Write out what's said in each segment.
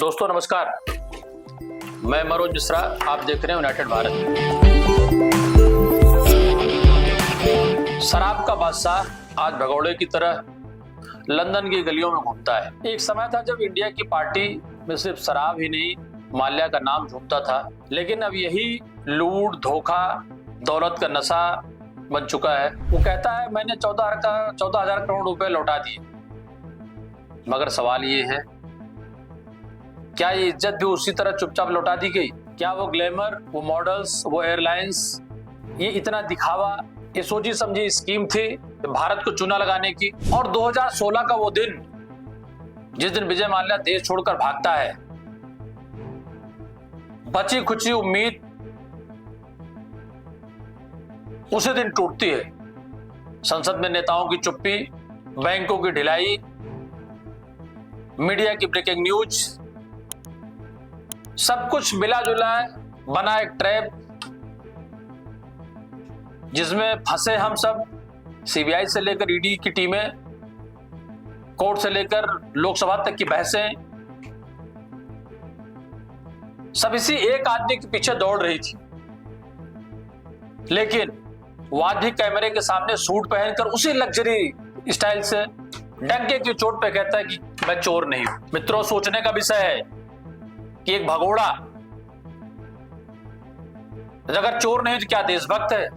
दोस्तों नमस्कार, मैं मनोज मिश्रा, आप देख रहे हैं यूनाइटेड भारत। शराब का बादशाह आज भगौड़े की तरह लंदन की गलियों में घूमता है। एक समय था जब इंडिया की पार्टी में सिर्फ शराब ही नहीं, माल्या का नाम झूमता था, लेकिन अब यही लूट, धोखा, दौलत का नशा बन चुका है। वो कहता है मैंने 14,000 करोड़ रुपए लौटा दिए, मगर सवाल ये है, क्या ये इज्जत भी उसी तरह चुपचाप लौटा दी गई? क्या वो ग्लैमर, वो मॉडल्स, वो एयरलाइंस, ये इतना दिखावा, ये सोची समझी स्कीम थी भारत को चूना लगाने की? और 2016 का वो दिन जिस दिन विजय माल्या देश छोड़कर भागता है, बची खुची उम्मीद उसी दिन टूटती है। संसद में नेताओं की चुप्पी, बैंकों की ढिलाई, मीडिया की ब्रेकिंग न्यूज, सब कुछ मिला जुला बना एक ट्रैप जिसमें फंसे हम सब। सीबीआई से लेकर ईडी की टीमें, कोर्ट से लेकर लोकसभा तक की बहसें, सब इसी एक आदमी के पीछे दौड़ रही थी। लेकिन वो आदमी कैमरे के सामने सूट पहनकर उसी लग्जरी स्टाइल से डंके की चोट पे कहता है कि मैं चोर नहीं हूं। मित्रों, सोचने का विषय है कि एक भगोड़ा अगर चोर नहीं तो क्या देशभक्त है?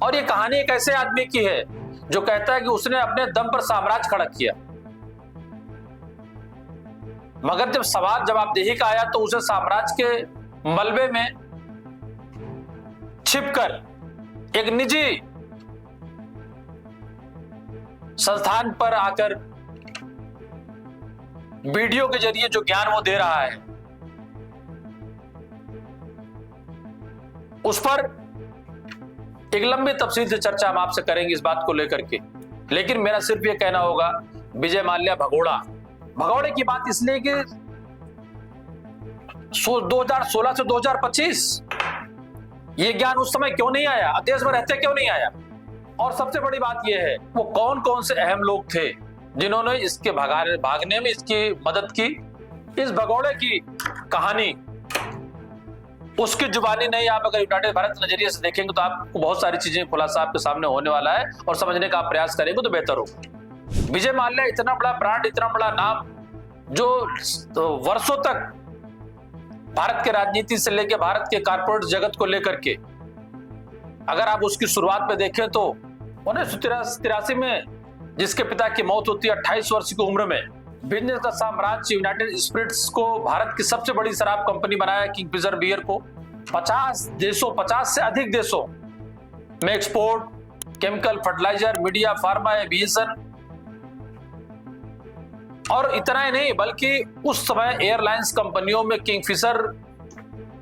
और ये कहानी एक ऐसे आदमी की है जो कहता है कि उसने अपने दम पर साम्राज्य खड़ा किया, मगर जब सवाल जवाबदेही का आया तो उसे साम्राज्य के मलबे में छिपकर एक निजी संस्थान पर आकर वीडियो के जरिए जो ज्ञान वो दे रहा है, उस पर एक लंबी तफसील से चर्चा हम आपसे करेंगे इस बात को लेकर के। लेकिन मेरा सिर्फ ये कहना होगा, विजय माल्या भगौड़े की बात इसलिए कि 2016 से 2025 ये ज्ञान उस समय क्यों नहीं आया, देश में रहते क्यों नहीं आया? और सबसे बड़ी बात यह है, वो कौन कौन से अहम लोग थे जिन्होंने इसके भागने में इसकी मदद की? इस भगौड़े की कहानी उसकी जुबानी नहीं, आप अगर यूनाइटेड भारत नजरिए से देखेंगे तो आपको बहुत सारी चीजें खुलासा आपके सामने होने वाला है और समझने का आप प्रयास करेंगे तो बेहतर होगा। विजय माल्या इतना बड़ा ब्रांड, इतना बड़ा नाम, जो वर्षों तक भारत के राजनीति से लेकर भारत के कारपोरेट जगत को लेकर के, अगर आप उसकी शुरुआत में देखें तो 1983 में जिसके पिता की मौत होती है 28 वर्ष की उम्र में, बिजनेस का साम्राज्य यूनाइटेड स्पिरिट्स को भारत की सबसे बड़ी शराब कंपनी बनाया, किंगफिशर बियर को 50 से अधिक देशों में export, chemical, fertiliser, media, pharma, aviation, और इतना ही नहीं बल्कि उस समय एयरलाइंस कंपनियों में किंगफिशर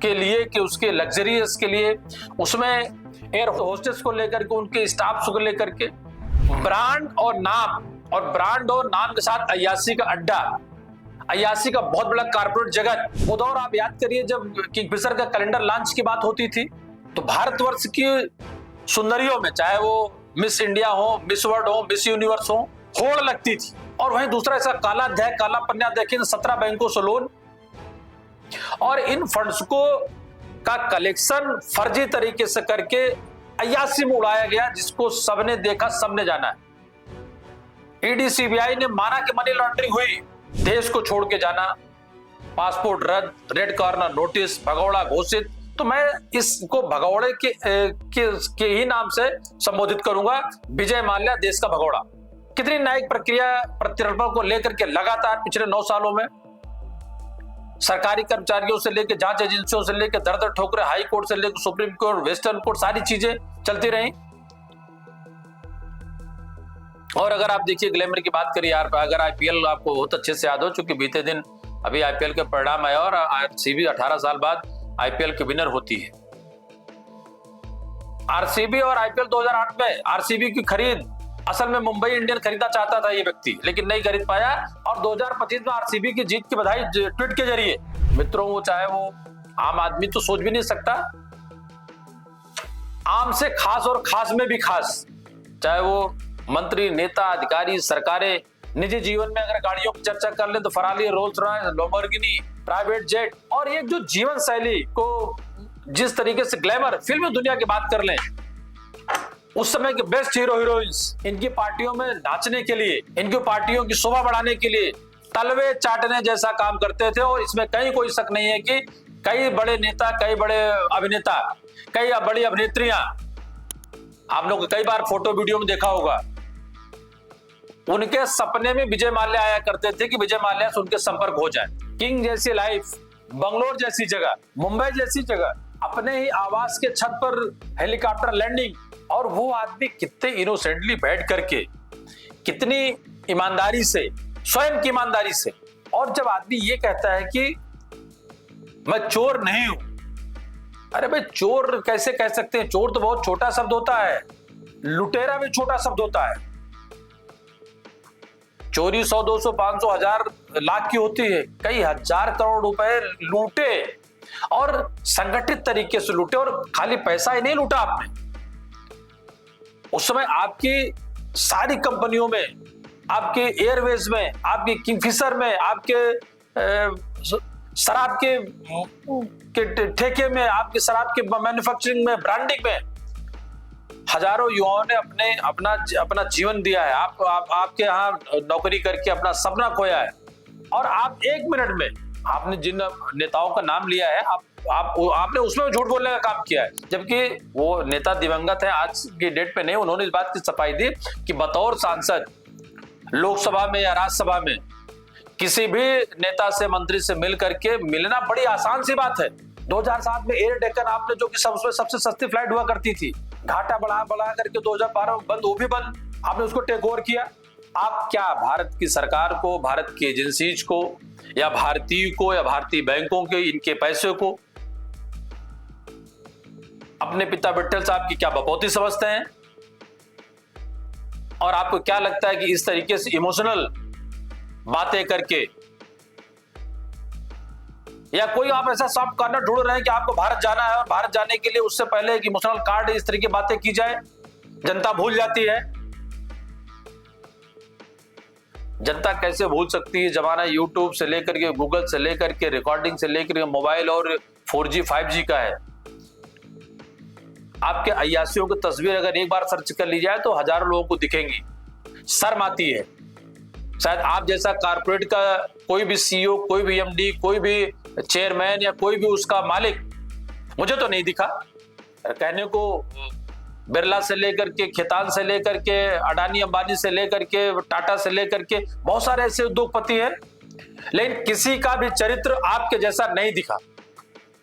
के लिए, कि उसके लग्जरीज के लिए, उसमें एयर होस्टेस को लेकर के, उनके स्टाफ को लेकर के ब्रांड और नाम के साथ अय्याशी का अड्डा, अय्याशी का बहुत बड़ा कारपोरेट जगत। वो दौर आप याद करिए जब किंगफिशर का कैलेंडर लॉन्च की बात होती थी तो भारतवर्ष की सुंदरियों में, चाहे वो मिस इंडिया हो, मिस वर्ल्ड हो, मिस यूनिवर्स हो, होड़ लगती थी। और वहीं दूसरा ऐसा काला अध्याय, काला पन्ना देखें, 17 बैंकों से लोन, और इन फंड्स को का कलेक्शन फर्जी तरीके से करके अय्याशी में उड़ाया गया, जिसको सबने देखा, सबने जाना है। ईडी सीबीआई ने माना कि मनी लॉन्ड्रिंग हुई, देश को छोड़ के जाना, पासपोर्ट रद्द, रेड कॉर्नर नोटिस, भगौड़ा घोषित। तो मैं इसको भगौड़े के ही नाम से संबोधित करूंगा, विजय माल्या देश का भगौड़ा। कितनी न्यायिक प्रक्रिया प्रत्यर्पण को लेकर के लगातार पिछले 9 सालों में सरकारी कर्मचारियों से लेकर जांच एजेंसियों से लेकर दर ठोकरे, हाई कोर्ट से लेकर सुप्रीम कोर्ट, वेस्टर्न कोर्ट, सारी चीजें चलती रही। और अगर आप देखिए ग्लैमर की बात करिए यार, अगर आईपीएल आपको बहुत अच्छे से याद हो, चूंकि बीते दिन अभी आईपीएल के परिणाम आए और आरसीबी 18 साल बाद आईपीएल की विनर होती है। आरसीबी और आईपीएल 2008 में आरसीबी की खरीद असल में मुंबई इंडियन खरीदना चाहता था ये व्यक्ति, लेकिन नहीं खरीद पाया, और 2025 में आरसीबी की जीत की बधाई ट्वीट के जरिए। मित्रों, वो चाहे वो आम आदमी तो सोच भी नहीं सकता, आम से खास और खास में भी खास, चाहे वो मंत्री, नेता, अधिकारी, सरकारें, निजी जीवन में अगर गाड़ियों की चर्चा कर ले तो Ferrari, Rolls Royce, Lamborghini, private jet, और ये जो जीवन शैली को जिस तरीके से ग्लैमर फिल्म दुनिया की बात कर लें, उस समय के बेस्ट हीरो हीरोइंस इनकी पार्टियों में नाचने के लिए, इनकी पार्टियों की शोभा बढ़ाने के लिए तलवे चाटने जैसा काम करते थे। और इसमें कहीं कोई शक नहीं है कि कई बड़े नेता, कई बड़े अभिनेता, कई बड़ी अभिनेत्रियां, आप लोग कई बार फोटो वीडियो में देखा होगा, उनके सपने में विजय माल्या आया करते थे कि विजय माल्या से उनके संपर्क हो जाए। किंग जैसी लाइफ, बंगलोर जैसी जगह, मुंबई जैसी जगह, अपने ही आवास के छत पर हेलीकॉप्टर लैंडिंग, और वो आदमी कितने इनोसेंटली बैठ करके, कितनी ईमानदारी से, स्वयं की ईमानदारी से। और जब आदमी ये कहता है कि मैं चोर नहीं हूं, अरे भाई चोर कैसे कह सकते हैं? चोर तो बहुत छोटा शब्द होता है, लुटेरा भी छोटा शब्द होता है। चोरी 100, 200, 500, 1000, लाख की होती है, कई हजार करोड़ रुपए लूटे, और संगठित तरीके से लूटे। और खाली पैसा ही नहीं लूटा आपने, उस समय आपकी सारी कंपनियों में, आपके एयरवेज में, आपके किंगफिशर में, आपके शराब के ठेके में, आपके शराब के मैन्युफैक्चरिंग में, ब्रांडिंग में हजारों युवाओं ने अपना जीवन दिया है। आपके यहाँ नौकरी करके अपना सपना खोया है, और आप एक मिनट में, आपने जिन नेताओं का नाम लिया है, आपने उसमें झूठ बोलने का काम किया है, जबकि वो नेता दिवंगत है, आज की डेट पे नहीं। उन्होंने इस बात की सफाई दी कि बतौर सांसद लोकसभा में या राज्यसभा में किसी भी नेता से, मंत्री से मिल करके मिलना बड़ी आसान सी बात है। 2007 में एयर डेक्कन आपने, जो कि सबसे सस्ती फ्लाइट हुआ करती थी, घाटा बढ़ा करके 2012 में बंद, वो भी बंद, आपने उसको टेक ओवर किया। आप क्या भारत की सरकार को, भारत की एजेंसीज को, या भारतीय को, या भारतीय बैंकों के इनके पैसे को अपने पिता विट्ठल साहब की क्या बपौती समझते हैं? और आपको क्या लगता है कि इस तरीके से इमोशनल बातें करके, या कोई आप ऐसा सॉफ्ट कॉर्नर ढूंढ रहे हैं कि आपको भारत जाना है, और भारत जाने के लिए उससे पहले एक इमोशनल कार्ड, इस तरह की बातें की जाए, जनता भूल जाती है? जनता कैसे भूल सकती है? जमाना यूट्यूब से लेकर के, गूगल से लेकर के, रिकॉर्डिंग से लेकर के, मोबाइल और 4G 5G का है। आपके अय्यासियों की तस्वीर अगर एक बार सर्च कर ली जाए तो हजारों लोगों को दिखेंगी। शर्म आती है। शायद आप जैसा कारपोरेट का कोई भी CEO, कोई भी MD, कोई भी चेयरमैन, या कोई भी उसका मालिक, मुझे तो नहीं दिखा। कहने को बिरला से लेकर के, खेतान से लेकर के, अडानी अंबानी से लेकर के, टाटा से लेकर के, बहुत सारे ऐसे उद्योगपति हैं, लेकिन किसी का भी चरित्र आपके जैसा नहीं दिखा।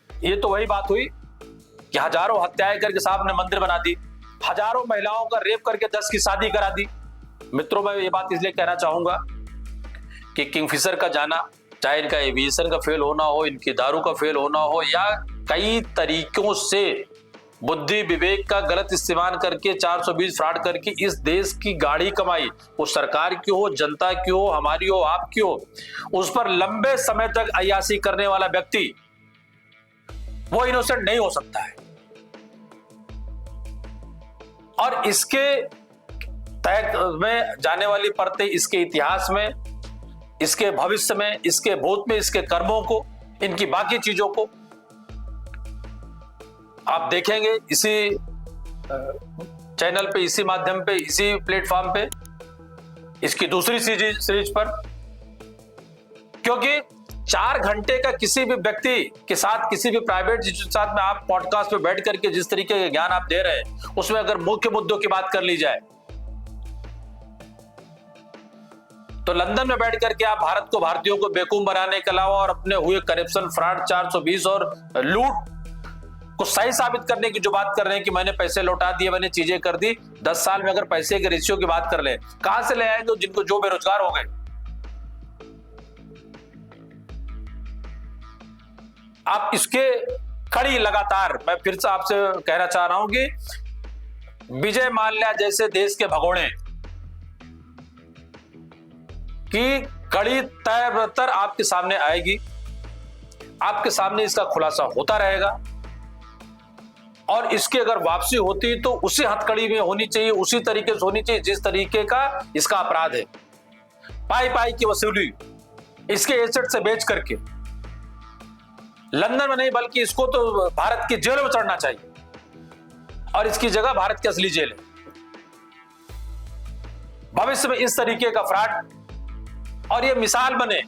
ये तो वही बात हुई कि हजारों हत्याएं करके साहब ने मंदिर बना दी, हजारों महिलाओं का रेप करके 10 की शादी करा दी। मित्रों, मैं ये बात इसलिए कहना चाहूंगा कि किंगफिशर का जाना, चाहे इनका एविएशन का फेल होना हो, इनकी दारू का फेल होना हो, या कई तरीकों से बुद्धि विवेक का गलत इस्तेमाल करके 420 फ्रॉड करके इस देश की गाड़ी कमाई, वो सरकार की हो, जनता की हो, हमारी हो, आपकी हो, उस पर लंबे समय तक अय्याशी करने वाला व्यक्ति वो इनोसेंट नहीं हो सकता है। और इसके तय में जाने वाली परतें, इसके इतिहास में, इसके भविष्य में, इसके भूत में, इसके कर्मों को, इनकी बाकी चीजों को आप देखेंगे इसी चैनल पे, इसी माध्यम पे, इसी प्लेटफॉर्म पे, इसकी दूसरी सीरीज पर। क्योंकि 4 घंटे का किसी भी व्यक्ति के साथ, किसी भी प्राइवेट के साथ में आप पॉडकास्ट पे बैठ करके जिस तरीके के ज्ञान आप दे रहे हैं, उसमें अगर मुख्य मुद्दों की बात कर ली जाए तो लंदन में बैठ करके आप भारत को, भारतीयों को बेवकूफ बनाने के अलावा और अपने हुए करप्शन, फ्रॉड, 420 और लूट को सही साबित करने की जो बात कर रहे हैं कि मैंने पैसे लौटा दिए, मैंने चीजें कर दी, 10 साल में अगर पैसे के रेशियो की बात कर ले, कहां से ले आएंगे जिनको, जो बेरोजगार हो गए? आप इसके कड़ी लगातार, मैं फिर से आपसे कहना चाह रहा हूं कि विजय माल्या जैसे देश के भगोड़े की कड़ी तर आपके सामने आएगी, आपके सामने इसका खुलासा होता रहेगा। और इसकी अगर वापसी होती तो उसी हथकड़ी में होनी चाहिए, उसी तरीके से होनी चाहिए जिस तरीके का इसका अपराध है। पाई पाई की वसूली इसके एसेट से बेच करके लंदन में नहीं बल्कि इसको तो भारत की जेलों में चढ़ना चाहिए और इसकी जगह भारत की असली जेल है। भविष्य में इस तरीके का फ्रॉड और ये मिसाल बने।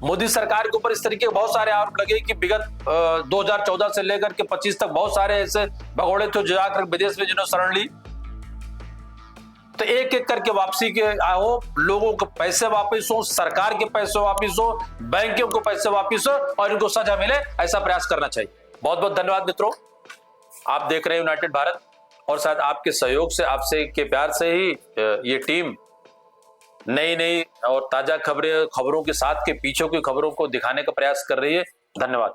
मोदी सरकार के ऊपर इस तरीके के बहुत सारे आरोप लगे कि विगत 2014 से लेकर के 25 तक बहुत सारे ऐसे भगोड़े थे जो जाकर विदेश में जिन्होंने शरण ली, तो एक एक करके वापसी के हो, लोगों को पैसे वापस हो, सरकार के पैसे वापस हो, बैंकों को पैसे वापस हो और इनको सजा मिले, ऐसा प्रयास करना चाहिए। बहुत बहुत धन्यवाद मित्रों, आप देख रहे हैं यूनाइटेड भारत और शायद आपके सहयोग से, आपसे के प्यार से ही ये टीम नई नई और ताजा खबरों के साथ के पीछे की खबरों को दिखाने का प्रयास कर रही है। धन्यवाद।